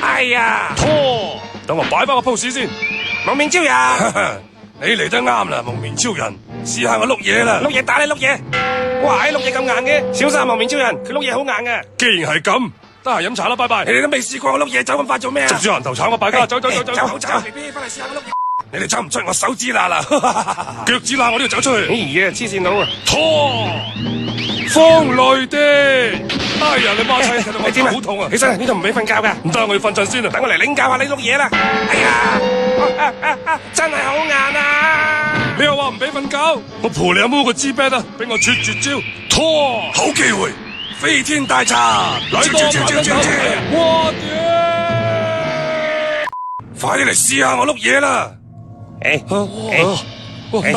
哎呀，拖，等我擺翻個 pose 先。蒙面超人，你嚟得啱啦，蒙面超人，試下我碌嘢啦。碌嘢打你碌嘢。哇，碌嘢咁硬嘅，小心蒙面超人，佢碌嘢好硬嘅。既然係咁，得閒飲茶啦，拜拜。你哋都未試過我碌嘢走咁快做咩啊？捉住人頭鏟我敗家，走。走好走 ，B B 翻嚟試下我碌嘢。你哋走唔出我手指罅啦，腳趾罅我都要走出去。哎呀，黐線佬啊！拖，風雷電。哎呀，你媽妻睇到我你點啊？好痛啊！起身，呢度唔俾瞓覺噶。唔得，我要瞓陣先啊。等我嚟領教下你碌嘢啦。哎呀，真係好硬啊！你又話唔俾瞓覺，我陪你阿妹個支 band 啊，俾我出絕招。拖，好機會，飛天大叉，嚟多哇快啲嚟試下我碌嘢啦！打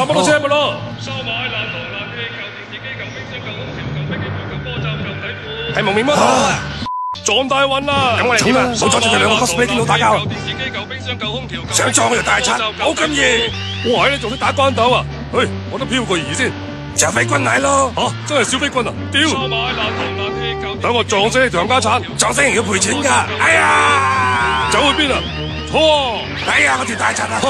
乜到車咪咯？收買爛堂爛氣舊電視機舊冰箱舊空調舊飛機盤舊波罩舊底褲。係蒙面魔頭啊！撞大運啦！咁我哋點啊？唔好阻住佢兩個 cosplay 電腦打交。舊電視機舊冰箱舊空調。想撞我條大叉，冇咁易。哇！你仲識打關斗啊？去，我都飄過儀先。就飛軍奶咯，吓，真係小飛軍啊！屌！收買爛堂爛氣舊。等我撞死你條冚家鏟！撞死人要賠錢噶。哎呀，走去邊啊？拖！哎呀，我條大叉啊！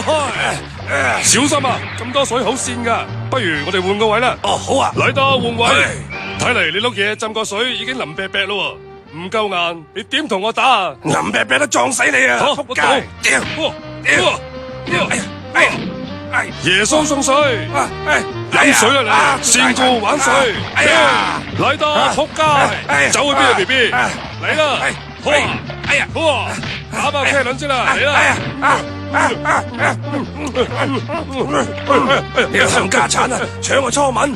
小心啊！咁多水好跣噶，不如我哋換個位啦。哦，好啊。嚟得換位。係睇嚟你碌嘢浸過水已經腍啤啤咯，唔夠硬，你點同我打啊？銀啤啤都撞死你啊！好仆街！屌！耶穌送水，飲水啦你，善故玩水。哎呀，嚟得仆街，走去邊啊 B B？嚟啦，哇，打爆車輪先啦，嚟啦！你個冚家鏟啊，搶我初吻，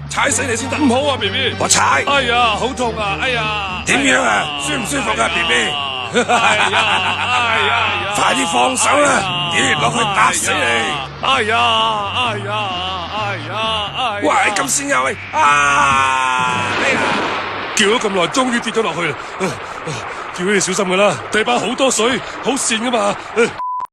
踩死你先得。唔好啊 B B，我踩。哎呀，好痛啊！哎呀，點樣啊？舒唔舒服啊 B B？哎呀，快啲放手啦！跌落去打死你！哎呀！喂，咁先呀喂！啊！哎呀！叫咗咁耐，終於跌咗落去啦！叫你小心噶啦，地板好多水，好跣噶嘛。